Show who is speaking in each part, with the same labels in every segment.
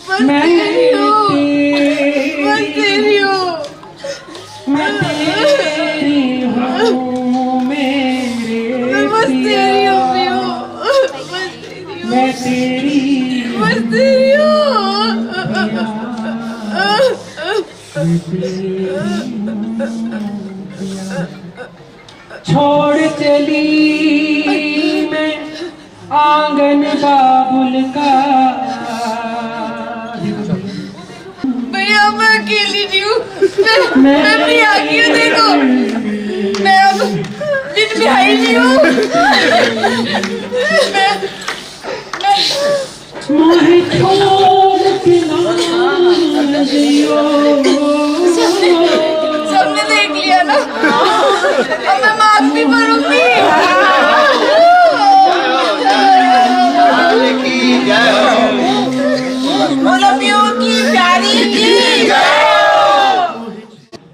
Speaker 1: मैं तेरी हूँ, मैं तेरी हूँ, मैं तेरी हूँ, मेरे पिया, मैं तेरी छोड़ चली मैं आंगन बाबुल का।
Speaker 2: भैया मैं अकेली नहीं हूँ, मैं भी आ गई हूँ, देखो मैं अब दिन में आई नहीं हूँ।
Speaker 1: मोहे छोड़ के ना जियो।
Speaker 2: सबने देख लिया ना, अब मैं माफ भी करूंगी।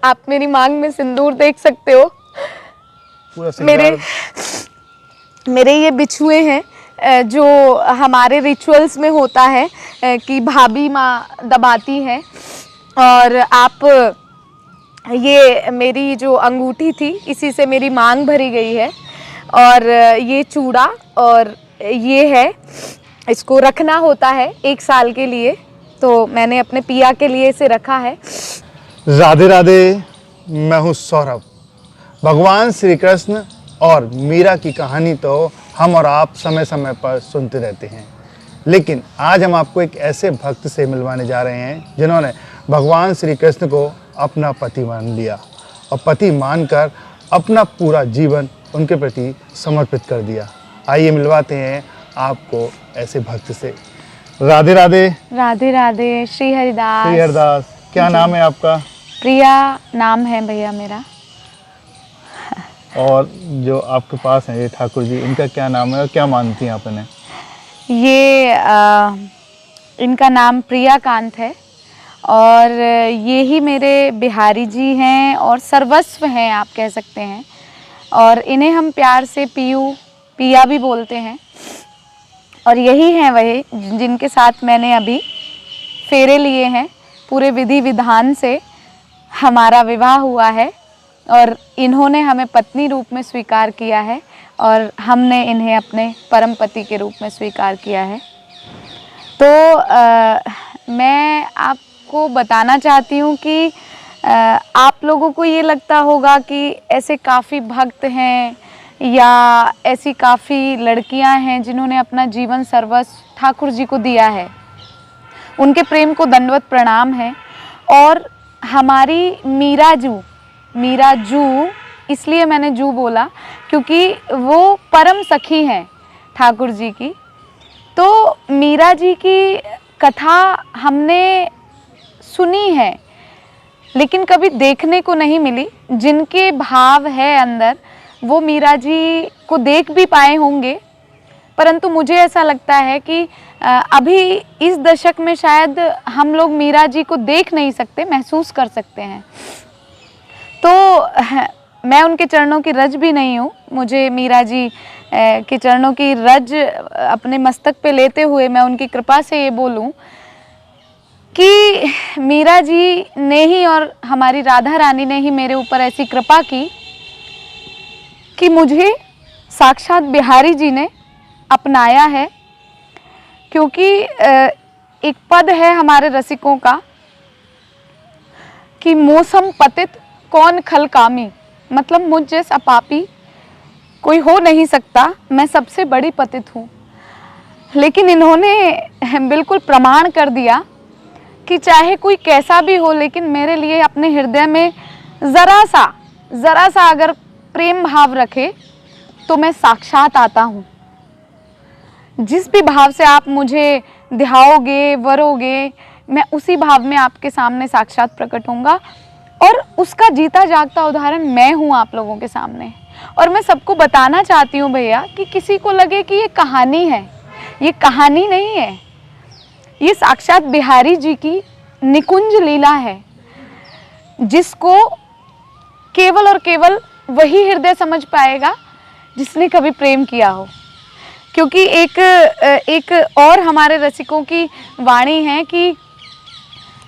Speaker 2: आप मेरी मांग में सिंदूर देख सकते हो। मेरे ये बिछुए हैं जो हमारे रिचुअल्स में होता है कि भाभी माँ दबाती है। और आप ये मेरी जो अंगूठी थी इसी से मेरी मांग भरी गई है। और ये चूड़ा और ये है, इसको रखना होता है 1 साल के लिए, तो मैंने अपने पिया के लिए इसे रखा है।
Speaker 3: राधे राधे, मैं हूँ सौरभ। भगवान श्री कृष्ण और मीरा की कहानी तो हम और आप समय समय पर सुनते रहते हैं, लेकिन आज हम आपको एक ऐसे भक्त से मिलवाने जा रहे हैं जिन्होंने भगवान श्री कृष्ण को अपना पति मान लिया और पति मानकर अपना पूरा जीवन उनके प्रति समर्पित कर दिया। आइए मिलवाते हैं आपको ऐसे भक्त से। राधे राधे।
Speaker 2: राधे राधे। श्री हरिदास।
Speaker 3: श्री हरिदास। क्या नाम है आपका?
Speaker 2: प्रिया नाम है भैया मेरा।
Speaker 3: और जो आपके पास हैं ये ठाकुर जी, इनका क्या नाम है और क्या मानती हैं आप इन्हें?
Speaker 2: ये इनका नाम प्रिया कांत है और ये ही मेरे बिहारी जी हैं और सर्वस्व हैं आप कह सकते हैं। और इन्हें हम प्यार से पीयू पिया भी बोलते हैं। और यही हैं वही जिनके साथ मैंने अभी फेरे लिए हैं। पूरे विधि विधान से हमारा विवाह हुआ है और इन्होंने हमें पत्नी रूप में स्वीकार किया है और हमने इन्हें अपने परम पति के रूप में स्वीकार किया है। तो मैं आपको बताना चाहती हूँ कि आप लोगों को ये लगता होगा कि ऐसे काफ़ी भक्त हैं या ऐसी काफ़ी लड़कियां हैं जिन्होंने अपना जीवन सर्वस्व ठाकुर जी को दिया है। उनके प्रेम को दंडवत प्रणाम है। और हमारी मीरा जू इसलिए मैंने जू बोला क्योंकि वो परम सखी हैं ठाकुर जी की। तो मीरा जी की कथा हमने सुनी है लेकिन कभी देखने को नहीं मिली। जिनके भाव है अंदर वो मीरा जी को देख भी पाए होंगे, परंतु मुझे ऐसा लगता है कि अभी इस दशक में शायद हम लोग मीरा जी को देख नहीं सकते, महसूस कर सकते हैं। तो मैं उनके चरणों की रज भी नहीं हूँ। मुझे मीरा जी के चरणों की रज अपने मस्तक पे लेते हुए मैं उनकी कृपा से ये बोलूँ कि मीरा जी ने ही और हमारी राधा रानी ने ही मेरे ऊपर ऐसी कृपा की कि मुझे साक्षात बिहारी जी ने अपनाया है। क्योंकि एक पद है हमारे रसिकों का कि मौसम पतित कौन खल कामी, मतलब मुझ जैसा पापी कोई हो नहीं सकता, मैं सबसे बड़ी पतित हूँ। लेकिन इन्होंने बिल्कुल प्रमाण कर दिया कि चाहे कोई कैसा भी हो लेकिन मेरे लिए अपने हृदय में ज़रा सा अगर प्रेम भाव रखे तो मैं साक्षात आता हूँ। जिस भी भाव से आप मुझे ध्याओगे वरोगे मैं उसी भाव में आपके सामने साक्षात प्रकट होऊंगा। और उसका जीता जागता उदाहरण मैं हूँ आप लोगों के सामने। और मैं सबको बताना चाहती हूँ भैया कि किसी को लगे कि ये कहानी है, ये कहानी नहीं है, ये साक्षात बिहारी जी की निकुंज लीला है जिसको केवल और केवल वही हृदय समझ पाएगा जिसने कभी प्रेम किया हो। क्योंकि एक और हमारे रसिकों की वाणी है कि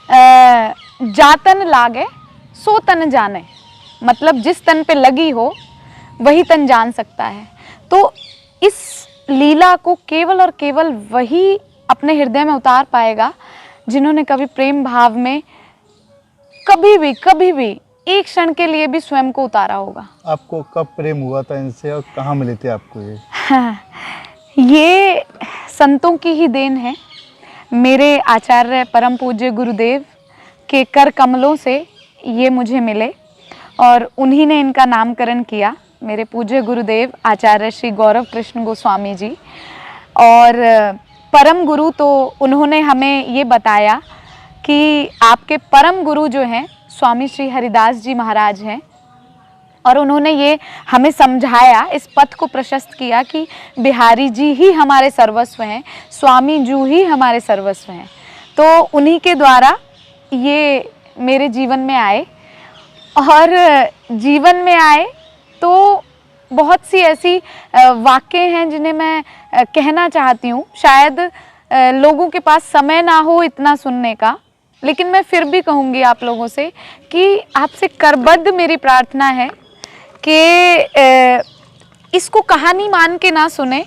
Speaker 2: जातन लागे सो तन जाने, मतलब जिस तन पे लगी हो वही तन जान सकता है। तो इस लीला को केवल और केवल वही अपने हृदय में उतार पाएगा जिन्होंने कभी प्रेम भाव में कभी भी एक क्षण के लिए भी स्वयं को उतारा होगा।
Speaker 3: आपको कब प्रेम हुआ था इनसे और कहाँ मिले थे आपको ये?
Speaker 2: ये संतों की ही देन है। मेरे आचार्य परम पूज्य गुरुदेव के कर कमलों से ये मुझे मिले और उन्हीं ने इनका नामकरण किया, मेरे पूज्य गुरुदेव आचार्य श्री गौरव कृष्ण गोस्वामी जी। और परम गुरु तो उन्होंने हमें ये बताया कि आपके परम गुरु जो हैं स्वामी श्री हरिदास जी महाराज हैं, और उन्होंने ये हमें समझाया, इस पथ को प्रशस्त किया कि बिहारी जी ही हमारे सर्वस्व हैं, स्वामी जी ही हमारे सर्वस्व हैं। तो उन्हीं के द्वारा ये मेरे जीवन में आए, और जीवन में आए तो बहुत सी ऐसी वाक्य हैं जिन्हें मैं कहना चाहती हूँ। शायद लोगों के पास समय ना हो इतना सुनने का, लेकिन मैं फिर भी कहूँगी आप लोगों से कि आपसे करबद्ध मेरी प्रार्थना है कि इसको कहानी मान के ना सुने।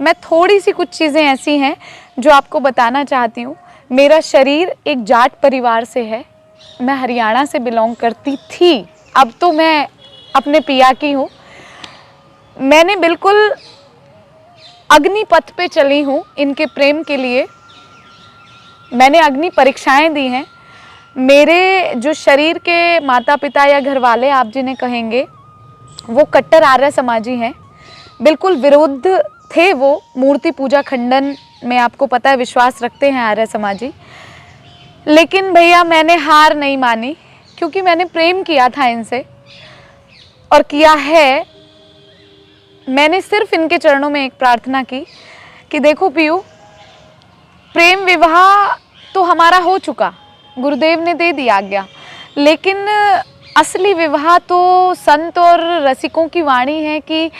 Speaker 2: मैं थोड़ी सी कुछ चीज़ें ऐसी हैं जो आपको बताना चाहती हूँ। मेरा शरीर एक जाट परिवार से है, मैं हरियाणा से बिलोंग करती थी, अब तो मैं अपने पिया की हूँ। मैंने बिल्कुल अग्निपथ पे चली हूँ इनके प्रेम के लिए। मैंने अग्नि परीक्षाएं दी हैं। मेरे जो शरीर के माता पिता या घर वाले आप जिन्हें कहेंगे, वो कट्टर आर्य समाजी हैं, बिल्कुल विरुद्ध थे वो मूर्ति पूजा खंडन में, आपको पता है विश्वास रखते हैं आर्य समाजी। लेकिन भैया मैंने हार नहीं मानी, क्योंकि मैंने प्रेम किया था इनसे और किया है। मैंने सिर्फ इनके चरणों में एक प्रार्थना की कि देखो पीयू, प्रेम विवाह तो हमारा हो चुका, गुरुदेव ने दे दिया आज्ञा, लेकिन असली विवाह तो संत और रसिकों की वाणी है कि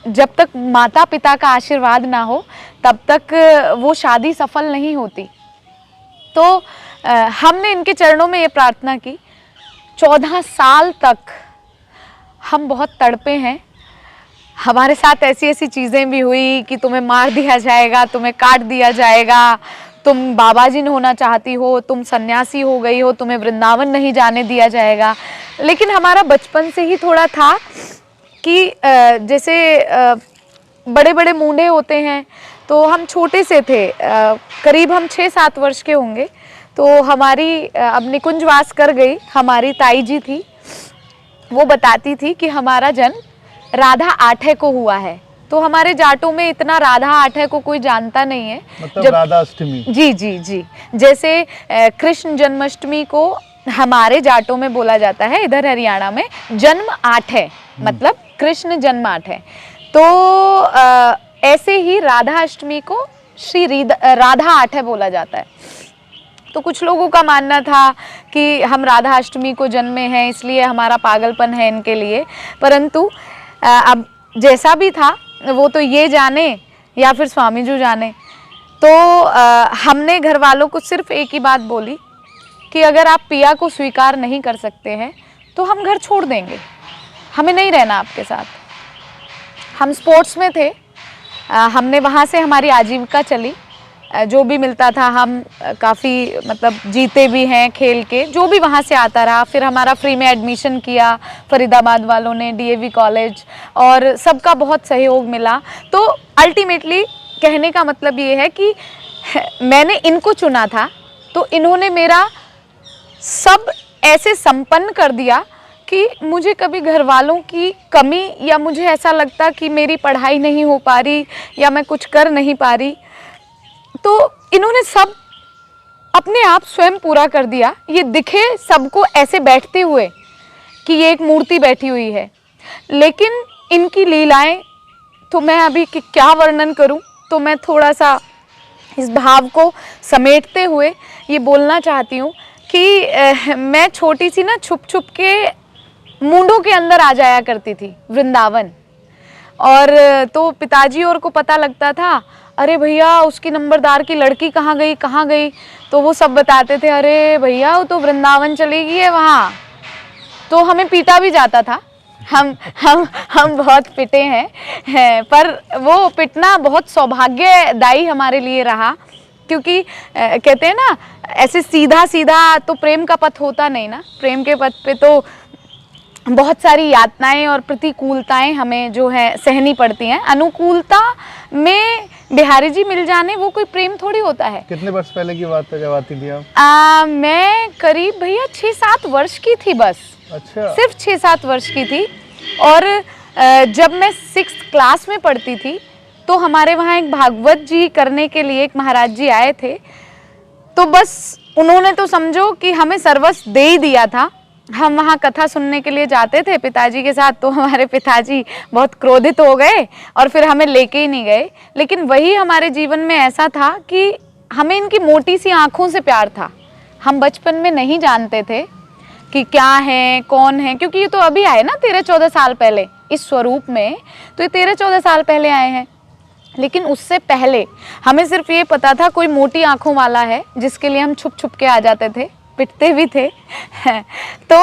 Speaker 2: जब तक माता पिता का आशीर्वाद ना हो तब तक वो शादी सफल नहीं होती। तो हमने इनके चरणों में ये प्रार्थना की। 14 साल तक हम बहुत तड़पे हैं। हमारे साथ ऐसी ऐसी चीज़ें भी हुई कि तुम्हें मार दिया जाएगा, तुम्हें काट दिया जाएगा, तुम बाबा जी होना चाहती हो, तुम सन्यासी हो गई हो, तुम्हें वृंदावन नहीं जाने दिया जाएगा। लेकिन हमारा बचपन से ही थोड़ा था कि जैसे बड़े बड़े मुंडे होते हैं, तो हम छोटे से थे, करीब हम 6-7 वर्ष के होंगे। तो हमारी अब निकुंजवास कर गई हमारी ताई जी थी, वो बताती थी कि हमारा जन्म राधा आठे को हुआ है। तो हमारे जाटों में इतना राधा आठे को कोई जानता नहीं है,
Speaker 3: मतलब राधा अष्टमी।
Speaker 2: जी जी जी, जैसे कृष्ण जन्माष्टमी को हमारे जाटों में बोला जाता है, इधर हरियाणा में जन्म आठ है, मतलब कृष्ण जन्म आठ है। तो ऐसे ही राधा अष्टमी को श्री राधा आठ है बोला जाता है। तो कुछ लोगों का मानना था कि हम राधा अष्टमी को जन्मे हैं इसलिए हमारा पागलपन है इनके लिए, परंतु अब जैसा भी था वो तो ये जाने या फिर स्वामी जी जाने। तो हमने घर वालों को सिर्फ एक ही बात बोली कि अगर आप पिया को स्वीकार नहीं कर सकते हैं तो हम घर छोड़ देंगे, हमें नहीं रहना आपके साथ। हम स्पोर्ट्स में थे, हमने वहाँ से हमारी आजीविका चली, जो भी मिलता था हम काफ़ी मतलब जीते भी हैं खेल के, जो भी वहाँ से आता रहा। फिर हमारा फ्री में एडमिशन किया फरीदाबाद वालों ने, डीएवी कॉलेज, और सबका बहुत सहयोग मिला। तो अल्टीमेटली कहने का मतलब ये है कि मैंने इनको चुना था, तो इन्होंने मेरा सब ऐसे संपन्न कर दिया कि मुझे कभी घर वालों की कमी या मुझे ऐसा लगता कि मेरी पढ़ाई नहीं हो पा रही या मैं कुछ कर नहीं पा रही, तो इन्होंने सब अपने आप स्वयं पूरा कर दिया। ये दिखे सबको ऐसे बैठते हुए कि ये एक मूर्ति बैठी हुई है, लेकिन इनकी लीलाएं तो मैं अभी क्या वर्णन करूं। तो मैं थोड़ा सा इस भाव को समेटते हुए ये बोलना चाहती हूँ कि मैं छोटी सी ना छुप छुप के मुंडों के अंदर आ जाया करती थी वृंदावन, और तो पिताजी और को पता लगता था, अरे भैया उसकी नंबरदार की लड़की कहाँ गई कहाँ गई, तो वो सब बताते थे, अरे भैया वो तो वृंदावन चली गई है वहाँ। तो हमें पीटा भी जाता था, हम बहुत पिटे हैं, पर वो पिटना बहुत सौभाग्यदायी हमारे लिए रहा, क्योंकि कहते हैं ना ऐसे सीधा सीधा तो प्रेम का पथ होता नहीं ना, प्रेम के पथ पे तो बहुत सारी यातनाएं और प्रतिकूलताएं हमें जो है सहनी पड़ती हैं। अनुकूलता में बिहारी जी मिल जाने वो कोई प्रेम थोड़ी होता है।
Speaker 3: कितने वर्ष पहले की बात है जब आती थी आप?
Speaker 2: मैं करीब भैया 6-7 वर्ष की थी बस।
Speaker 3: अच्छा।
Speaker 2: सिर्फ 6-7 वर्ष की थी। और जब मैं 6th क्लास में पढ़ती थी तो हमारे वहाँ एक भागवत जी करने के लिए एक महाराज जी आए थे, तो बस उन्होंने तो समझो कि हमें सर्वस्व दे ही दिया था। हम वहाँ कथा सुनने के लिए जाते थे पिताजी के साथ, तो हमारे पिताजी बहुत क्रोधित हो गए और फिर हमें लेके ही नहीं गए। लेकिन वही हमारे जीवन में ऐसा था कि हमें इनकी मोटी सी आँखों से प्यार था। हम बचपन में नहीं जानते थे कि क्या है कौन है, क्योंकि ये तो अभी आए ना 13-14 साल पहले इस स्वरूप में, तो ये 13-14 साल पहले आए हैं। लेकिन उससे पहले हमें सिर्फ ये पता था कोई मोटी आँखों वाला है जिसके लिए हम छुप छुप के आ जाते थे, पिटते भी थे। तो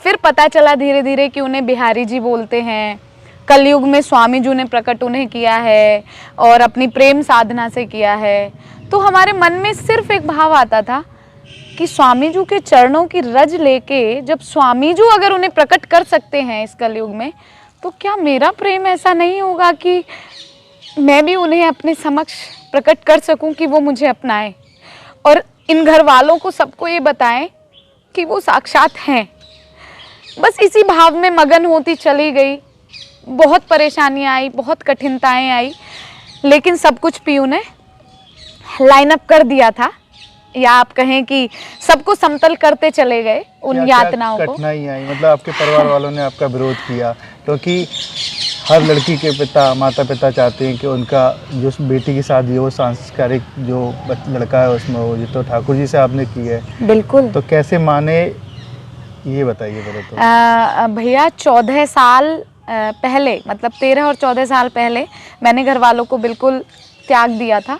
Speaker 2: फिर पता चला धीरे धीरे कि उन्हें बिहारी जी बोलते हैं। कलयुग में स्वामी जी ने प्रकट उन्हें किया है और अपनी प्रेम साधना से किया है। तो हमारे मन में सिर्फ एक भाव आता था कि स्वामी जी के चरणों की रज लेके जब स्वामी जी अगर उन्हें प्रकट कर सकते हैं इस कलयुग में, तो क्या मेरा प्रेम ऐसा नहीं होगा कि मैं भी उन्हें अपने समक्ष प्रकट कर सकूं कि वो मुझे अपनाएं और इन घर वालों को सबको ये बताएं कि वो साक्षात हैं। बस इसी भाव में मगन होती चली गई। बहुत परेशानियां आई, बहुत कठिनताएं आई, लेकिन सब कुछ पीयू ने लाइन अप कर दिया था, या आप कहें कि सबको समतल करते चले गए उन यातनाओं को।
Speaker 3: कठिनाई आई मतलब आपके परिवार वालों ने आपका विरोध किया, क्योंकि हर लड़की के पिता माता पिता चाहते हैं कि उनका जो बेटी की शादी हो सांस्कारिक जो लड़का है उसमें हो। ये तो ठाकुर जी से आपने की है।
Speaker 2: बिल्कुल।
Speaker 3: तो कैसे माने ये बताइए पहले तो।
Speaker 2: भैया 14 साल पहले, मतलब 13 और 14 साल पहले मैंने घर वालों को बिल्कुल त्याग दिया था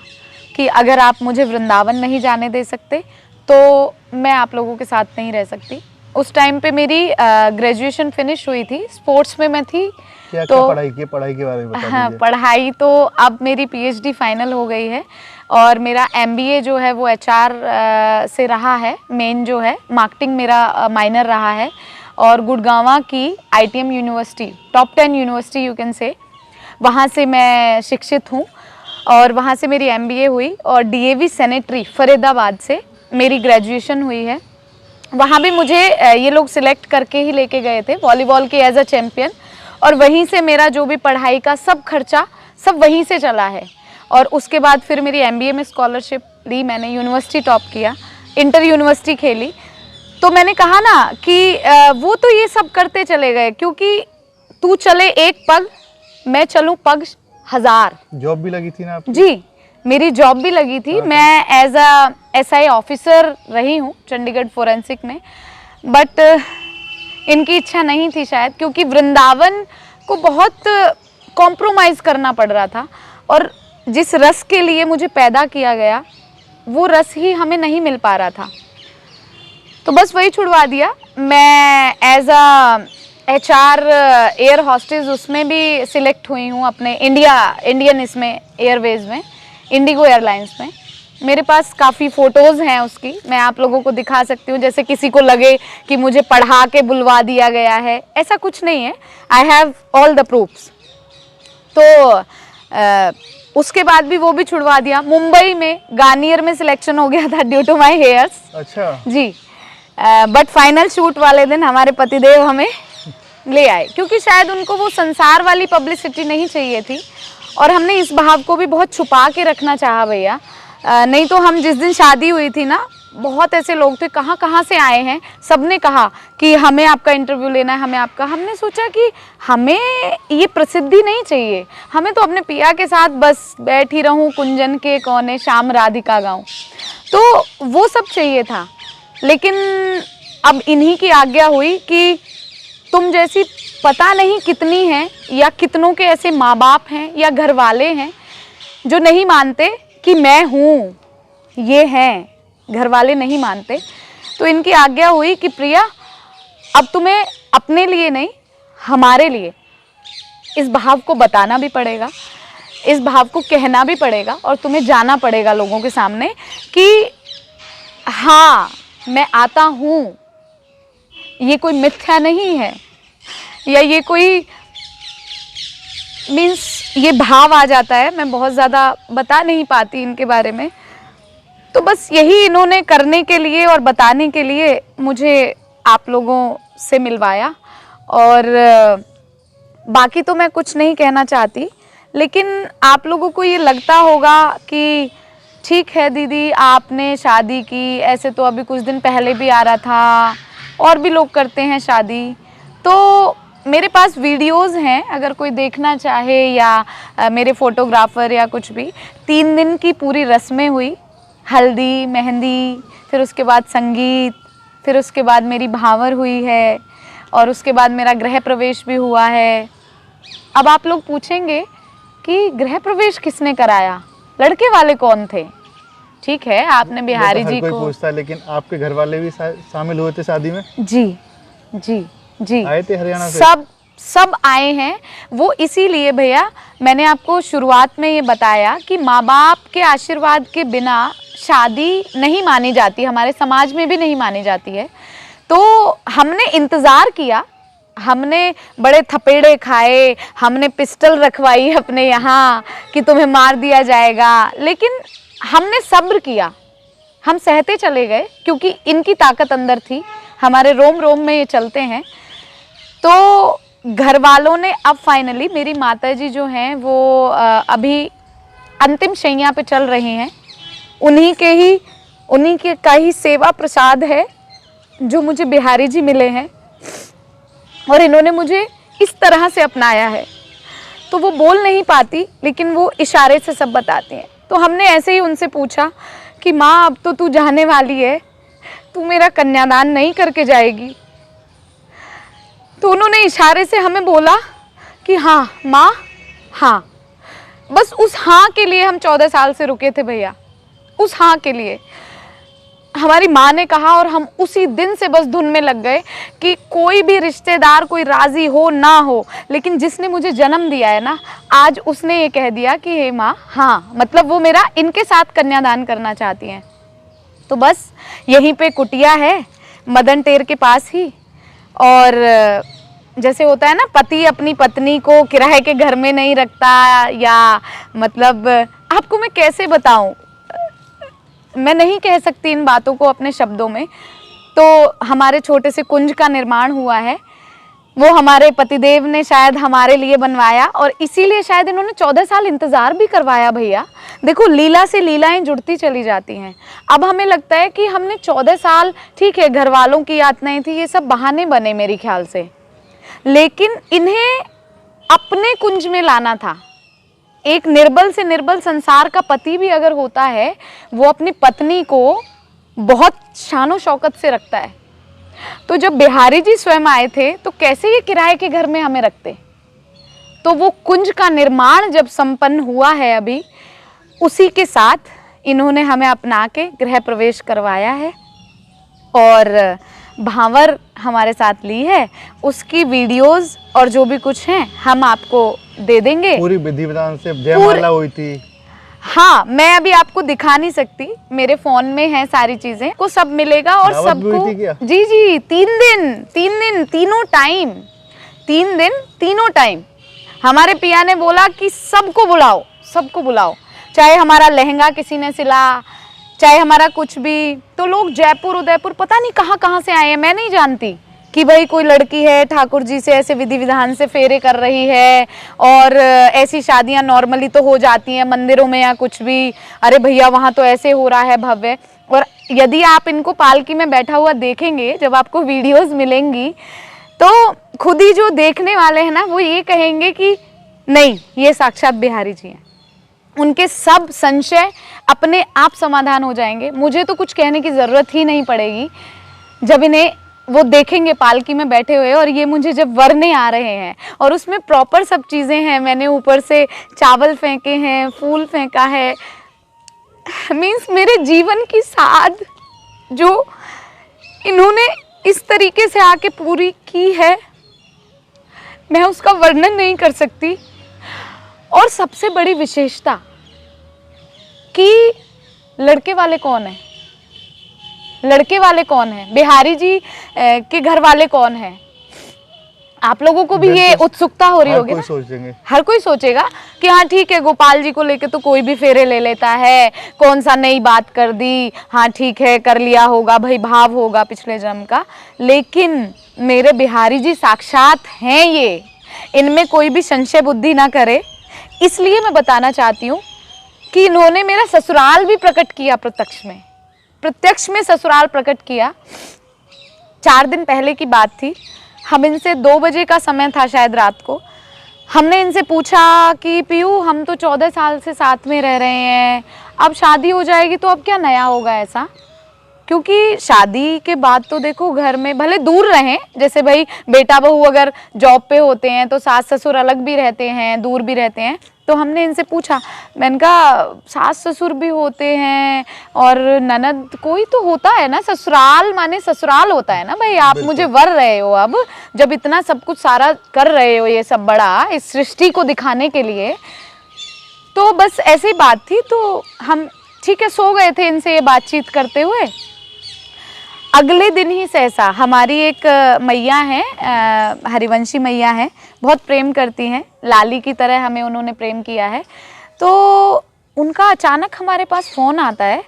Speaker 2: कि अगर आप मुझे वृंदावन नहीं जाने दे सकते तो मैं आप लोगों के साथ नहीं रह सकती। उस टाइम पे मेरी ग्रेजुएशन फिनिश हुई थी, स्पोर्ट्स में मैं थी।
Speaker 3: क्या
Speaker 2: तो
Speaker 3: पढ़ाई के बारे में बता दीजिए।
Speaker 2: हाँ, पढ़ाई तो अब मेरी पीएचडी फाइनल हो गई है और मेरा एमबीए जो है वो एचआर से रहा है। मेन जो है मार्केटिंग मेरा माइनर रहा है और गुड़गांव की ITM university, top 10 university you can say, वहाँ से मैं शिक्षित हूँ और वहाँ से मेरी एमबीए हुई और डीएवी सेनेटरी फरीदाबाद से मेरी ग्रेजुएशन हुई है। वहाँ भी मुझे ये लोग सिलेक्ट करके ही लेके गए थे वॉलीबॉल के एज अ चैम्पियन, और वहीं से मेरा जो भी पढ़ाई का सब खर्चा सब वहीं से चला है। और उसके बाद फिर मेरी एमबीए में स्कॉलरशिप ली, मैंने यूनिवर्सिटी टॉप किया, इंटर यूनिवर्सिटी खेली। तो मैंने कहा ना कि वो तो ये सब करते चले गए, क्योंकि तू चले एक पग मैं चलूँ पग 1000।
Speaker 3: जॉब भी लगी थी ना आपकी?
Speaker 2: जी, मेरी जॉब भी लगी थी। मैं एज अ एसआई ऑफिसर रही हूँ चंडीगढ़ फोरेंसिक में, बट इनकी इच्छा नहीं थी शायद, क्योंकि वृंदावन को बहुत कॉम्प्रोमाइज़ करना पड़ रहा था और जिस रस के लिए मुझे पैदा किया गया वो रस ही हमें नहीं मिल पा रहा था। तो बस वही छुड़वा दिया। मैं as a HR air hostess उसमें भी सिलेक्ट हुई हूँ अपने इंडियन इसमें एयरवेज में, इंडिगो एयरलाइंस में। मेरे पास काफ़ी फ़ोटोज़ हैं उसकी, मैं आप लोगों को दिखा सकती हूँ। जैसे किसी को लगे कि मुझे पढ़ा के बुलवा दिया गया है, ऐसा कुछ नहीं है। I have all the proofs. तो उसके बाद भी वो भी छुड़वा दिया। मुंबई में गार्नियर में सिलेक्शन हो गया था ड्यू टू माई हेयर्स।
Speaker 3: अच्छा
Speaker 2: जी, बट फाइनल शूट वाले दिन हमारे पतिदेव हमें ले आए, क्योंकि शायद उनको वो संसार वाली पब्लिसिटी नहीं चाहिए थी और हमने इस भाव को भी बहुत छुपा के रखना चाहा भैया। नहीं तो हम जिस दिन शादी हुई थी ना, बहुत ऐसे लोग थे कहाँ कहाँ से आए हैं, सबने कहा कि हमें आपका इंटरव्यू लेना है, हमें आपका। हमने सोचा कि हमें ये प्रसिद्धि नहीं चाहिए, हमें तो अपने पिया के साथ बस बैठी रहूं कुंजन के कोने शाम राधिका गाऊं, तो वो सब चाहिए था। लेकिन अब इन्हीं की आज्ञा हुई कि तुम जैसी पता नहीं कितनी हैं या कितनों के ऐसे माँ बाप हैं या घर वाले हैं जो नहीं मानते कि मैं हूँ, ये हैं, घर वाले नहीं मानते। तो इनकी आज्ञा हुई कि प्रिया, अब तुम्हें अपने लिए नहीं, हमारे लिए इस भाव को बताना भी पड़ेगा, इस भाव को कहना भी पड़ेगा और तुम्हें जाना पड़ेगा लोगों के सामने कि हाँ, मैं आता हूँ। ये कोई मिथ्या नहीं है या ये कोई मीन्स ये भाव आ जाता है। मैं बहुत ज़्यादा बता नहीं पाती इनके बारे में, तो बस यही इन्होंने करने के लिए और बताने के लिए मुझे आप लोगों से मिलवाया। और बाकी तो मैं कुछ नहीं कहना चाहती, लेकिन आप लोगों को ये लगता होगा कि ठीक है दीदी, आपने शादी की, ऐसे तो अभी कुछ दिन पहले भी आ रहा था, और भी लोग करते हैं शादी। तो मेरे पास वीडियोस हैं, अगर कोई देखना चाहे या मेरे फोटोग्राफर या कुछ भी। 3 दिन की पूरी रस्में हुई, हल्दी, मेहंदी, फिर उसके बाद संगीत, फिर उसके बाद मेरी भांवर हुई है और उसके बाद मेरा गृह प्रवेश भी हुआ है। अब आप लोग पूछेंगे कि गृह प्रवेश किसने कराया, लड़के वाले कौन थे? ठीक है, आपने बिहारी जी
Speaker 3: कोई
Speaker 2: को
Speaker 3: पूछता है, लेकिन आपके घर वाले भी शामिल हुए थे शादी में?
Speaker 2: जी जी जी,
Speaker 3: आए थे हरियाणा से?
Speaker 2: सब आए हैं। वो इसीलिए भैया, मैंने आपको शुरुआत में ये बताया कि माँ बाप के आशीर्वाद के बिना शादी नहीं मानी जाती, हमारे समाज में भी नहीं मानी जाती है। तो हमने इंतज़ार किया, हमने बड़े थपेड़े खाए, हमने पिस्टल रखवाई अपने यहाँ कि तुम्हें मार दिया जाएगा, लेकिन हमने सब्र किया, हम सहते चले गए क्योंकि इनकी ताकत अंदर थी, हमारे रोम रोम में ये चलते हैं। तो घर वालों ने अब फाइनली, मेरी माताजी जो हैं वो अभी अंतिम शैया पे चल रही हैं, उन्हीं के का ही सेवा प्रसाद है जो मुझे बिहारी जी मिले हैं और इन्होंने मुझे इस तरह से अपनाया है। तो वो बोल नहीं पाती, लेकिन वो इशारे से सब बताती हैं। तो हमने ऐसे ही उनसे पूछा कि माँ, अब तो तू जाने वाली है, तू मेरा कन्यादान नहीं करके जाएगी? तो उन्होंने इशारे से हमें बोला कि हाँ माँ, हाँ। बस उस हाँ के लिए हम 14 साल से रुके थे भैया, उस हाँ के लिए हमारी माँ ने कहा और हम उसी दिन से बस धुन में लग गए कि कोई भी रिश्तेदार, कोई राज़ी हो ना हो, लेकिन जिसने मुझे जन्म दिया है ना, आज उसने ये कह दिया कि हे माँ, हाँ, मतलब वो मेरा इनके साथ कन्यादान करना चाहती हैं। तो बस यहीं पे कुटिया है, मदन टेर के पास ही। और जैसे होता है ना, पति अपनी पत्नी को किराए के घर में नहीं रखता, या मतलब आपको मैं कैसे बताऊं, मैं नहीं कह सकती इन बातों को अपने शब्दों में। तो हमारे छोटे से कुंज का निर्माण हुआ है, वो हमारे पतिदेव ने शायद हमारे लिए बनवाया, और इसीलिए शायद इन्होंने 14 साल इंतज़ार भी करवाया भैया। देखो, लीला से लीलाएं जुड़ती चली जाती हैं। अब हमें लगता है कि हमने 14 साल, ठीक है, घर वालों की यातनाएं थी, ये सब बहाने बने मेरे ख्याल से, लेकिन इन्हें अपने कुंज में लाना था। एक निर्बल से निर्बल संसार का पति भी अगर होता है, वो अपनी पत्नी को बहुत शानो शौकत से रखता है। तो जब बिहारी जी स्वयं आए थे, तो कैसे ये किराए के घर में हमें रखते? तो वो कुंज का निर्माण जब संपन्न हुआ है अभी, उसी के साथ इन्होंने हमें अपना के गृह प्रवेश करवाया है और भांवर हमारे साथ ली है। उसकी वीडियोस और जो भी कुछ हैं हम आपको दे देंगे।
Speaker 3: पूरी विधि विधान से जयमाला हुई थी।
Speaker 2: हाँ, मैं अभी आपको दिखा नहीं सकती, मेरे फोन में है सारी चीजें, को सब मिलेगा और सबको। जी जी, 3 दिन तीनों टाइम, 3 दिन तीनों टाइम। हमारे पिया ने बोला कि सबको बुलाओ, सबको बुलाओ, चाहे हमारा लहंगा किसी ने सिला, चाहे हमारा कुछ भी। तो लोग जयपुर, उदयपुर, पता नहीं कहाँ कहाँ से आए हैं, मैं नहीं जानती कि भाई कोई लड़की है ठाकुर जी से ऐसे विधि विधान से फेरे कर रही है। और ऐसी शादियां नॉर्मली तो हो जाती हैं मंदिरों में या कुछ भी, अरे भैया वहाँ तो ऐसे हो रहा है भव्य। और यदि आप इनको पालकी में बैठा हुआ देखेंगे, जब आपको वीडियोस मिलेंगी, तो खुद ही जो देखने वाले हैं ना, वो ये कहेंगे कि नहीं, ये साक्षात बिहारी जी हैं। उनके सब संशय अपने आप समाधान हो जाएंगे। मुझे तो कुछ कहने की ज़रूरत ही नहीं पड़ेगी। जब इन्हें वो देखेंगे पालकी में बैठे हुए और ये मुझे जब वरने आ रहे हैं और उसमें प्रॉपर सब चीज़ें हैं, मैंने ऊपर से चावल फेंके हैं, फूल फेंका है, मीन्स मेरे जीवन की साध जो इन्होंने इस तरीके से आके पूरी की है, मैं उसका वर्णन नहीं कर सकती। और सबसे बड़ी विशेषता कि लड़के वाले कौन है, लड़के वाले कौन है, बिहारी जी के घर वाले कौन है। आप लोगों को भी ये उत्सुकता हो रही होगी ना,
Speaker 3: सोचेंगे,
Speaker 2: हर कोई सोचेगा कि हाँ ठीक है, गोपाल जी को लेके तो कोई भी फेरे ले लेता है, कौन सा नई बात कर दी, हाँ ठीक है कर लिया होगा भाई, भाव होगा पिछले जन्म का। लेकिन मेरे बिहारी जी साक्षात हैं ये, इनमें कोई भी संशय बुद्धि ना करे। इसलिए मैं बताना चाहती हूँ कि इन्होंने मेरा ससुराल भी प्रकट किया, प्रत्यक्ष में ससुराल प्रकट किया। 4 दिन पहले की बात थी, हम इनसे 2 बजे का समय था शायद रात को, हमने इनसे पूछा कि पीयू हम तो 14 साल से साथ में रह रहे हैं, अब शादी हो जाएगी तो अब क्या नया होगा ऐसा। क्योंकि शादी के बाद तो देखो घर में भले दूर रहें, जैसे भाई बेटा बहू अगर जॉब पे होते हैं तो सास ससुर अलग भी रहते हैं, दूर भी रहते हैं। तो हमने इनसे पूछा, मैंने कहा सास ससुर भी होते हैं और ननद कोई तो होता है ना, ससुराल माने ससुराल होता है ना भाई, आप मुझे वर रहे हो अब, जब इतना सब कुछ सारा कर रहे हो ये सब बड़ा इस सृष्टि को दिखाने के लिए। तो बस ऐसी बात थी, तो हम ठीक है सो गए थे इनसे ये बातचीत करते हुए। अगले दिन ही सहसा हमारी एक मैया है, हरिवंशी मैया है, बहुत प्रेम करती हैं, लाली की तरह हमें उन्होंने प्रेम किया है। तो उनका अचानक हमारे पास फ़ोन आता है,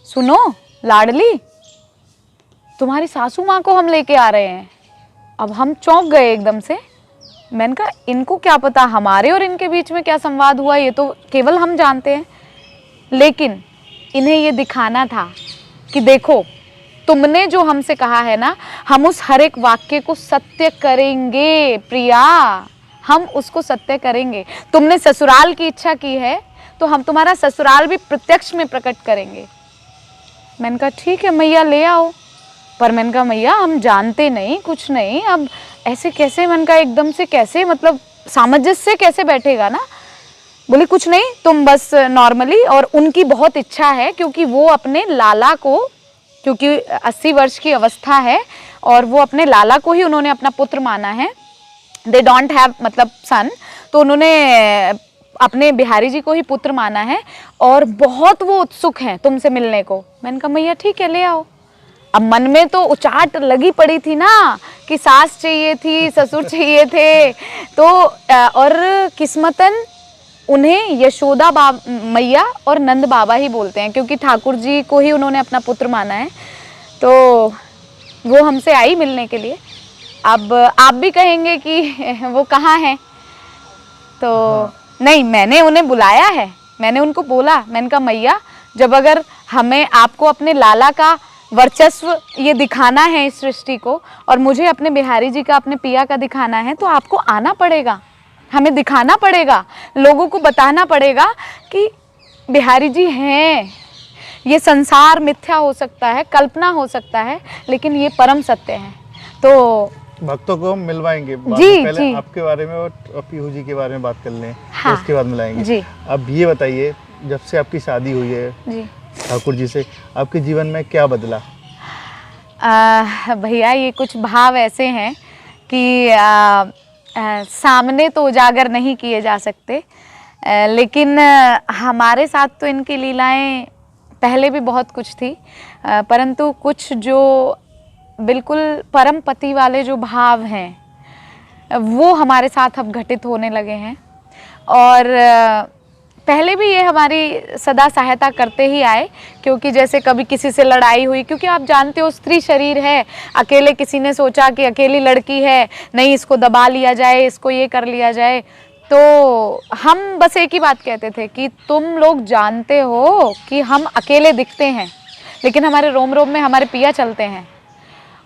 Speaker 2: सुनो लाडली तुम्हारी सासू माँ को हम लेके आ रहे हैं। अब हम चौंक गए एकदम से। मैंने कहा इनको क्या पता हमारे और इनके बीच में क्या संवाद हुआ, ये तो केवल हम जानते हैं। लेकिन इन्हें ये दिखाना था कि देखो तुमने जो हमसे कहा है ना, हम उस हर एक वाक्य को सत्य करेंगे प्रिया, हम उसको सत्य करेंगे। तुमने ससुराल की इच्छा की है तो हम तुम्हारा ससुराल भी प्रत्यक्ष में प्रकट करेंगे। मैंने कहा ठीक है मैया ले आओ। पर मैंने कहा मैया हम जानते नहीं कुछ नहीं, अब ऐसे कैसे, मैंने कहा एकदम से कैसे, मतलब सामंजस्य कैसे बैठेगा ना। बोली कुछ नहीं, तुम बस नॉर्मली, और उनकी बहुत इच्छा है क्योंकि वो अपने लाला को, क्योंकि 80 वर्ष की अवस्था है और वो अपने लाला को ही उन्होंने अपना पुत्र माना है, दे डोंट हैव मतलब सन, तो उन्होंने अपने बिहारी जी को ही पुत्र माना है और बहुत वो उत्सुक हैं तुमसे मिलने को। मैंने कहा मैया ठीक है ले आओ। अब मन में तो उचाट लगी पड़ी थी ना कि सास चाहिए थी, ससुर चाहिए थे, तो और किस्मतन उन्हें यशोदा मैया और नंद बाबा ही बोलते हैं क्योंकि ठाकुर जी को ही उन्होंने अपना पुत्र माना है। तो वो हमसे आई मिलने के लिए। अब आप भी कहेंगे कि वो कहाँ हैं, तो नहीं, मैंने उन्हें बुलाया है, मैंने उनको बोला, मैंने कहा मैया जब अगर हमें आपको अपने लाला का वर्चस्व ये दिखाना है इस सृष्टि को और मुझे अपने बिहारी जी का, अपने पिया का दिखाना है, तो आपको आना पड़ेगा, हमें दिखाना पड़ेगा, लोगों को बताना पड़ेगा कि बिहारी जी हैं। ये संसार मिथ्या हो सकता है, कल्पना हो सकता है, लेकिन ये परम सत्य है। तो
Speaker 3: भक्तों को हम मिलवाएंगे
Speaker 2: जी,
Speaker 3: पहले
Speaker 2: जी।
Speaker 3: आपके बारे में और पीहू जी के बारे में बात कर लें,
Speaker 2: हाँ,
Speaker 3: तो उसके बाद मिलाएंगे
Speaker 2: जी।
Speaker 3: अब ये बताइए, जब से आपकी शादी हुई है
Speaker 2: जी
Speaker 3: ठाकुर जी से, आपके जीवन में क्या बदला?
Speaker 2: भैया ये कुछ भाव ऐसे हैं कि सामने तो उजागर नहीं किए जा सकते, लेकिन हमारे साथ तो इनकी लीलाएं पहले भी बहुत कुछ थी, परंतु कुछ जो बिल्कुल परम पति वाले जो भाव हैं वो हमारे साथ अब घटित होने लगे हैं। और पहले भी ये हमारी सदा सहायता करते ही आए, क्योंकि जैसे कभी किसी से लड़ाई हुई, क्योंकि आप जानते हो स्त्री शरीर है, अकेले किसी ने सोचा कि अकेली लड़की है, नहीं इसको दबा लिया जाए, इसको ये कर लिया जाए, तो हम बस एक ही बात कहते थे कि तुम लोग जानते हो कि हम अकेले दिखते हैं लेकिन हमारे रोम रोम में हमारे पिया चलते हैं।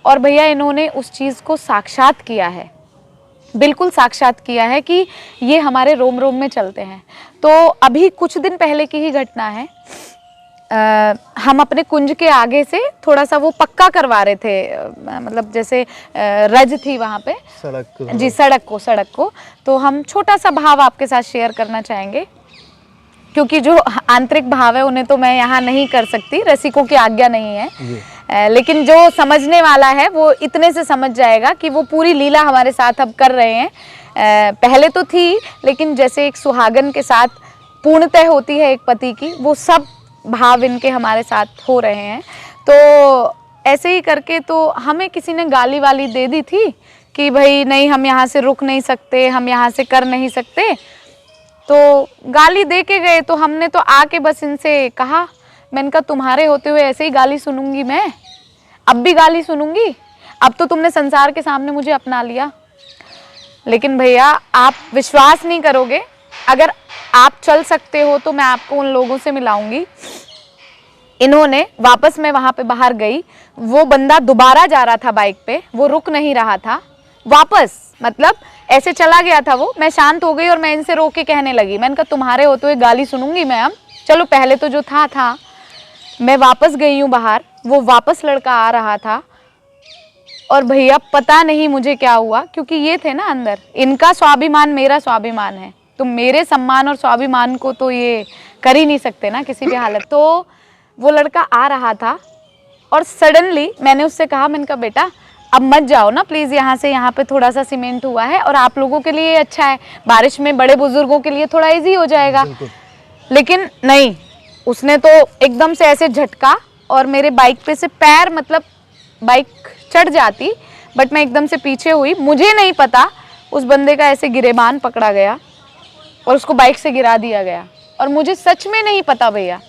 Speaker 2: और भैया इन्होंने उस चीज़ को साक्षात किया है, बिल्कुल साक्षात किया है कि ये हमारे रोम रोम में चलते हैं। तो अभी कुछ दिन पहले की ही घटना है, हम अपने कुंज के आगे से थोड़ा सा वो पक्का करवा रहे थे, मतलब जैसे रज थी वहाँ पे, जी सड़क को। तो हम छोटा सा भाव आपके साथ शेयर करना चाहेंगे, क्योंकि जो आंतरिक भाव है उन्हें तो मैं यहाँ नहीं कर सकती, रसिकों की आज्ञा नहीं है, लेकिन जो समझने वाला है वो इतने से समझ जाएगा कि वो पूरी लीला हमारे साथ अब कर रहे हैं। पहले तो थी, लेकिन जैसे एक सुहागन के साथ पूर्णतः होती है एक पति की, वो सब भाव इनके हमारे साथ हो रहे हैं। तो ऐसे ही करके तो हमें किसी ने गाली वाली दे दी थी कि भाई नहीं, हम यहाँ से रुक नहीं सकते, हम यहाँ से कर नहीं सकते। तो गाली दे के गए, तो हमने तो आके बस इनसे कहा, मैंने कहा तुम्हारे होते हुए ऐसे ही गाली सुनूंगी मैं, अब भी गाली सुनूंगी, अब तो तुमने संसार के सामने मुझे अपना लिया। लेकिन भैया आप विश्वास नहीं करोगे, अगर आप चल सकते हो तो मैं आपको उन लोगों से मिलाऊंगी। इन्होंने वापस, मैं वहां पे बाहर गई, वो बंदा दोबारा जा रहा था बाइक पे, वो रुक नहीं रहा था, वापस मतलब ऐसे चला गया था वो। मैं शांत हो गई और मैं इनसे रोक के कहने लगी, मैंने कहा तुम्हारे होते हुए गाली सुनूंगी मैं अब, चलो पहले तो जो था। मैं वापस गई हूँ बाहर, वो वापस लड़का आ रहा था, और भैया पता नहीं मुझे क्या हुआ, क्योंकि ये थे ना अंदर, इनका स्वाभिमान मेरा स्वाभिमान है, तो मेरे सम्मान और स्वाभिमान को तो ये कर ही नहीं सकते ना किसी भी हालत। तो वो लड़का आ रहा था और सडनली मैंने उससे कहा, मैंने कहा बेटा अब मत जाओ ना प्लीज़ यहाँ से, यहाँ पे थोड़ा सा सीमेंट हुआ है और आप लोगों के लिए अच्छा है, बारिश में बड़े बुजुर्गों के लिए थोड़ा इजी हो जाएगा। लेकिन नहीं, उसने तो एकदम से ऐसे झटका और मेरे बाइक पे से पैर, मतलब बाइक चढ़ जाती, बट मैं एकदम से पीछे हुई, मुझे नहीं पता उस बंदे का ऐसे गिरेबान पकड़ा गया और उसको बाइक से गिरा दिया गया। और मुझे सच में नहीं पता भैया,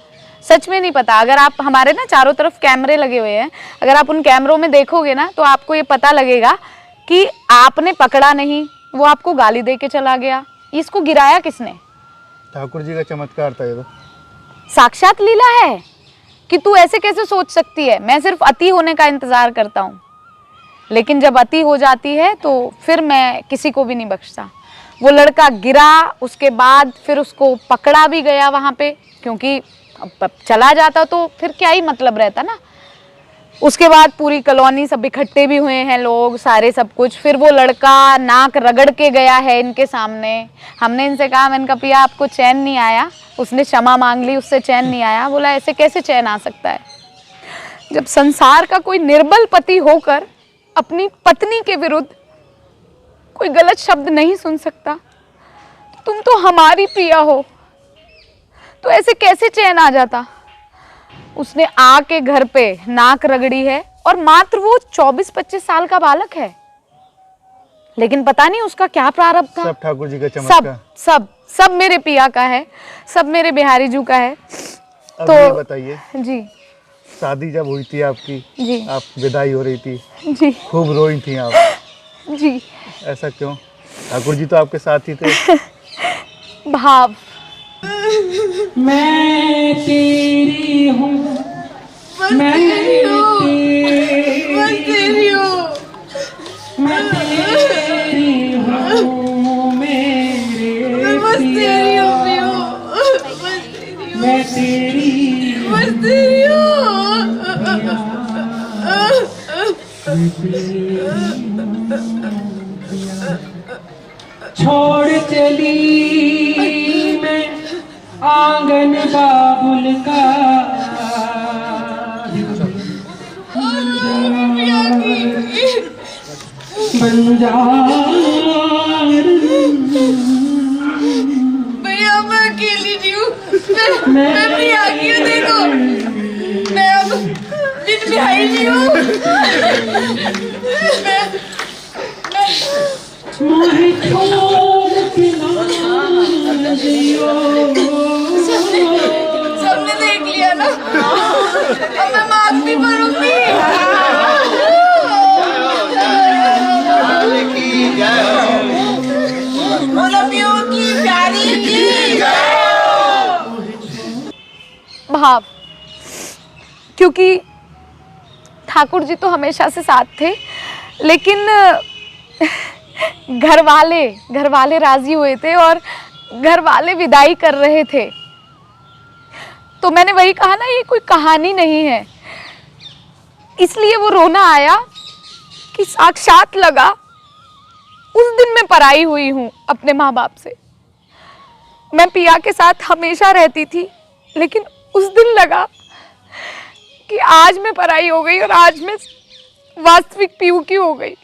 Speaker 2: सच में नहीं पता। अगर आप, हमारे ना चारों तरफ कैमरे लगे हुए हैं, अगर आप उन कैमरों में देखोगे ना तो आपको ये पता लगेगा कि आपने पकड़ा नहीं, वो आपको गाली दे के चला गया। इसको गिराया किसने?
Speaker 3: ठाकुर जी का चमत्कार था ये तो।
Speaker 2: साक्षात लीला है कि तू ऐसे कैसे सोच सकती है। मैं सिर्फ अति होने का इंतजार करता हूँ, लेकिन जब अति हो जाती है तो फिर मैं किसी को भी नहीं बख्शता। वो लड़का गिरा, उसके बाद फिर उसको पकड़ा भी गया वहाँ पे, क्योंकि चला जाता तो फिर क्या ही मतलब रहता ना। उसके बाद पूरी कॉलोनी सब इकट्ठे भी हुए हैं लोग सारे, सब कुछ। फिर वो लड़का नाक रगड़ के गया है इनके सामने। हमने इनसे कहा, मैंने कहा पिया आपको चैन नहीं आया? उसने क्षमा मांग ली, उससे चैन नहीं आया। बोला ऐसे कैसे चैन आ सकता है, जब संसार का कोई निर्बल पति होकर अपनी पत्नी के विरुद्ध कोई गलत शब्द नहीं सुन सकता। तुम तो हमारी प्रिया हो, तो ऐसे कैसे चैन आ जाता। उसने आके घर पे नाक रगड़ी है, और मात्र वो 24-25 साल का बालक है, लेकिन पता नहीं उसका क्या प्रारब्ध था।
Speaker 3: सब ठाकुर जी का चमत्कार,
Speaker 2: सब मेरे पिया का है, सब मेरे बिहारी जू का है।
Speaker 3: अब
Speaker 2: तो
Speaker 3: ये बताइए
Speaker 2: जी,
Speaker 3: शादी जब हुई थी आपकी,
Speaker 2: जी,
Speaker 3: आप विदाई हो रही थी,
Speaker 2: जी,
Speaker 3: खूब रोई थी आप,
Speaker 2: जी।
Speaker 3: ऐसा क्यों? ठाकुर जी तो आपके साथ ही थे।
Speaker 2: भाव,
Speaker 1: मैं तेरी हूँ, मैं तेरी हूँ, मैं तेरी हूँ, मैं तेरी हूँ, मेरे पिया, मैं तेरी छोड़ चली मैं आंगन बाबुल का, बंजार
Speaker 4: भैया मैं अकेली नहीं हूँ, मैं भी आ गई हूँ। देखो मैं अब बिन बिहाई नहीं हूँ।
Speaker 1: मोहे छोड़ के ना जियो।
Speaker 4: सबने देख लिया ना, अब मैं माफ भी करूँगी। की प्यारी की
Speaker 2: भाव, क्योंकि ठाकुर जी तो हमेशा से साथ थे, लेकिन घर वाले राजी हुए थे और घर वाले विदाई कर रहे थे। तो मैंने वही कहा ना, ये कोई कहानी नहीं है। इसलिए वो रोना आया कि साक्षात लगा उस दिन मैं पराई हुई हूँ अपने माँ बाप से। मैं पिया के साथ हमेशा रहती थी, लेकिन उस दिन लगा कि आज मैं पराई हो गई और आज मैं वास्तविक पीयू की हो गई।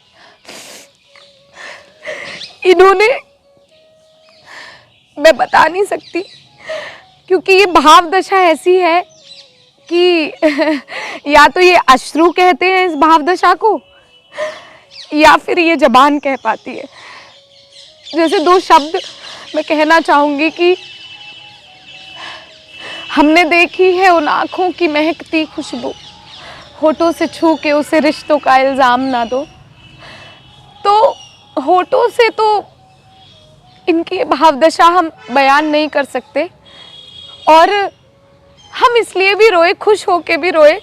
Speaker 2: इन्होंने, मैं बता नहीं सकती, क्योंकि ये भाव दशा ऐसी है कि या तो ये अश्रु कहते हैं इस भाव दशा को, या फिर ये जबान कह पाती है। जैसे दो शब्द मैं कहना चाहूंगी कि हमने देखी है उन आँखों की महकती खुशबू, होठों से छू के उसे रिश्तों का इल्ज़ाम ना दो। तो होठों से तो इनकी भावदशा हम बयान नहीं कर सकते, और हम इसलिए भी रोए, खुश होके भी रोए।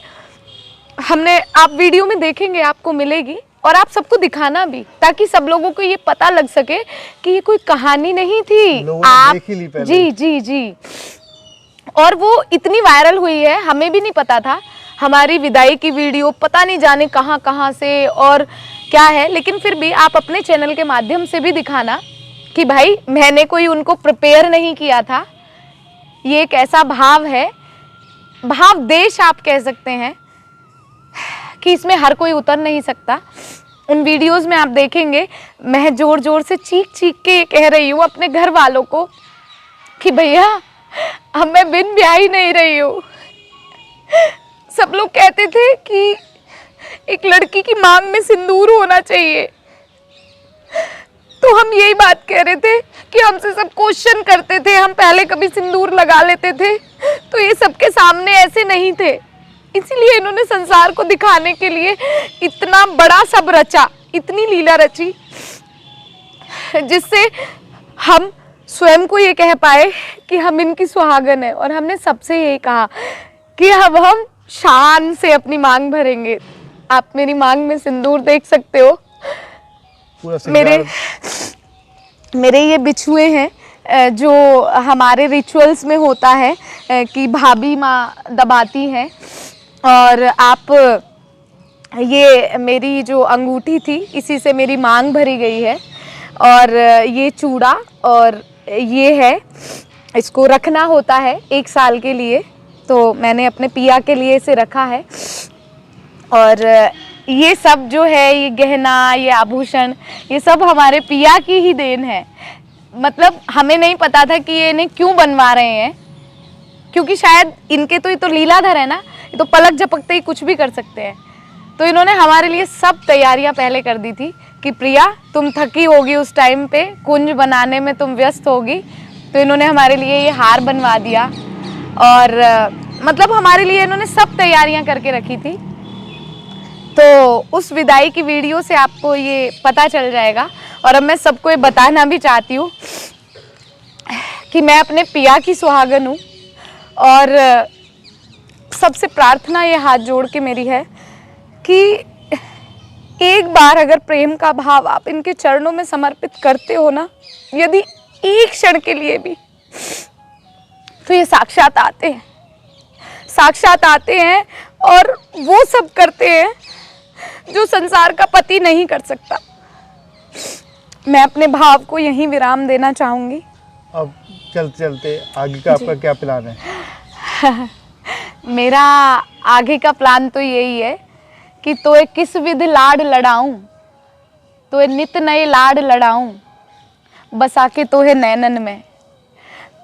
Speaker 2: हमने, आप वीडियो में देखेंगे, आपको मिलेगी, और आप सबको दिखाना भी, ताकि सब लोगों को ये पता लग सके कि ये कोई कहानी नहीं थी। आप
Speaker 3: देख ही ली पहले।
Speaker 2: जी जी जी, और वो इतनी वायरल हुई है, हमें भी नहीं पता था। हमारी विदाई की वीडियो पता नहीं जाने कहाँ कहाँ से और क्या है, लेकिन फिर भी आप अपने चैनल के माध्यम से भी दिखाना कि भाई मैंने कोई उनको प्रिपेयर नहीं किया था। ये एक ऐसा भाव है, भाव देश आप कह सकते हैं, कि इसमें हर कोई उतर नहीं सकता। उन वीडियोस में आप देखेंगे मैं जोर जोर से चीख चीख के ये कह रही हूँ अपने घर वालों को कि भैया अब मैं बिन ब्याही नहीं रही हूँ। सब लोग कहते थे कि एक लड़की की मांग में सिंदूर होना चाहिए, तो हम यही बात कह रहे थे कि हमसे सब क्वेश्चन करते थे, हम पहले कभी सिंदूर लगा लेते थे, तो ये सबके सामने ऐसे नहीं थे। इसीलिए इन्होंने संसार को दिखाने के लिए इतना बड़ा सब रचा, इतनी लीला रची, जिससे हम स्वयं को ये कह पाए कि हम इनकी सुहागन है। और हमने सबसे यही कहा कि अब हम शान से अपनी मांग भरेंगे। आप मेरी मांग में सिंदूर देख सकते हो।
Speaker 3: पूरा
Speaker 2: मेरे ये बिछुए हैं जो हमारे रिचुअल्स में होता है कि भाभी माँ दबाती हैं, और आप, ये मेरी जो अंगूठी थी इसी से मेरी मांग भरी गई है, और ये चूड़ा और ये है, इसको रखना होता है 1 साल के लिए, तो मैंने अपने पिया के लिए इसे रखा है। और ये सब जो है, ये गहना, ये आभूषण, ये सब हमारे पिया की ही देन है। मतलब हमें नहीं पता था कि ये इन्हें क्यों बनवा रहे हैं, क्योंकि शायद इनके तो ये तो लीलाधर है ना, ये तो पलक झपकते ही कुछ भी कर सकते हैं। तो इन्होंने हमारे लिए सब तैयारियां पहले कर दी थी कि प्रिया तुम थकी होगी, उस टाइम पे कुंज बनाने में तुम व्यस्त होगी, तो इन्होंने हमारे लिए ये हार बनवा दिया, और मतलब हमारे लिए इन्होंने सब तैयारियां करके रखी थी। तो उस विदाई की वीडियो से आपको ये पता चल जाएगा। और अब मैं सबको ये बताना भी चाहती हूँ कि मैं अपने पिया की सुहागन हूँ, और सबसे प्रार्थना ये हाथ जोड़ के मेरी है कि एक बार अगर प्रेम का भाव आप इनके चरणों में समर्पित करते हो ना, यदि एक क्षण के लिए भी, तो ये साक्षात आते हैं और वो सब करते हैं जो संसार का पति नहीं कर सकता। मैं अपने भाव को यहीं विराम देना चाहूंगी।
Speaker 3: अब चलते चलते आगे का आपका क्या प्लान है?
Speaker 2: मेरा आगे का प्लान तो यही है कि तोए किस विध लाड लड़ाऊं, तोए नित नए लाड लड़ाऊं, बसा के तोहे नैनन में,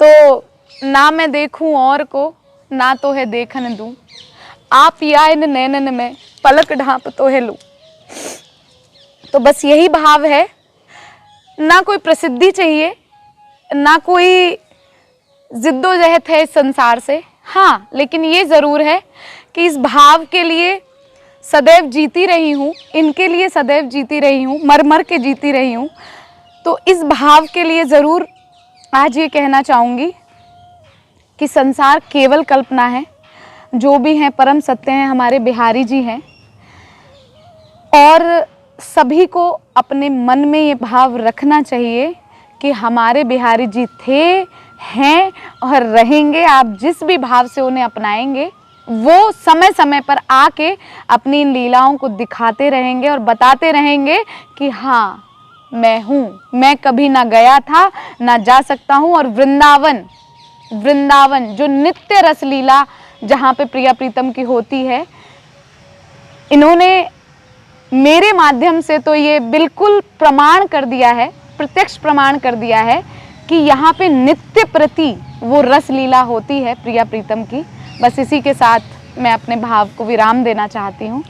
Speaker 2: तो ना मैं देखूं और को, ना तोहे देखन दूं, आप या इन नैनन में पलक ढांप तोहे लूं। तो बस यही भाव है, ना कोई प्रसिद्धि चाहिए, ना कोई जिद्दोजहद है इस संसार से। हाँ, लेकिन ये ज़रूर है कि इस भाव के लिए सदैव जीती रही हूँ, इनके लिए सदैव जीती रही हूँ, मर मर के जीती रही हूँ। तो इस भाव के लिए ज़रूर आज ये कहना चाहूँगी कि संसार केवल कल्पना है, जो भी हैं परम सत्य हैं, हमारे बिहारी जी हैं। और सभी को अपने मन में ये भाव रखना चाहिए कि हमारे बिहारी जी थे, हैं और रहेंगे। आप जिस भी भाव से उन्हें अपनाएंगे वो समय समय पर आके अपनी इन लीलाओं को दिखाते रहेंगे और बताते रहेंगे कि हाँ मैं हूँ, मैं कभी ना गया था ना जा सकता हूँ। और वृंदावन, वृंदावन जो नित्य रस लीला जहाँ पे प्रिया प्रीतम की होती है, इन्होंने मेरे माध्यम से तो ये बिल्कुल प्रमाण कर दिया है, प्रत्यक्ष प्रमाण कर दिया है कि यहाँ पे नित्य प्रति वो रस लीला होती है प्रिया प्रीतम की। बस इसी के साथ मैं अपने भाव को विराम देना चाहती हूँ।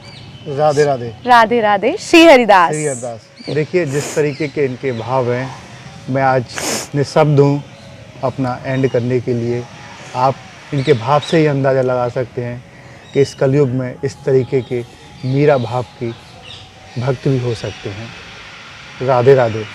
Speaker 3: राधे राधे।
Speaker 2: राधे राधे। श्री हरिदास।
Speaker 3: श्री अरदास। देखिए जिस तरीके के इनके भाव हैं, मैं आज निःशब्द हूँ अपना एंड करने के लिए। आप इनके भाव से ही अंदाज़ा लगा सकते हैं कि इस कलयुग में इस तरीके के मीरा भाव की भक्त भी हो सकते हैं। राधे राधे।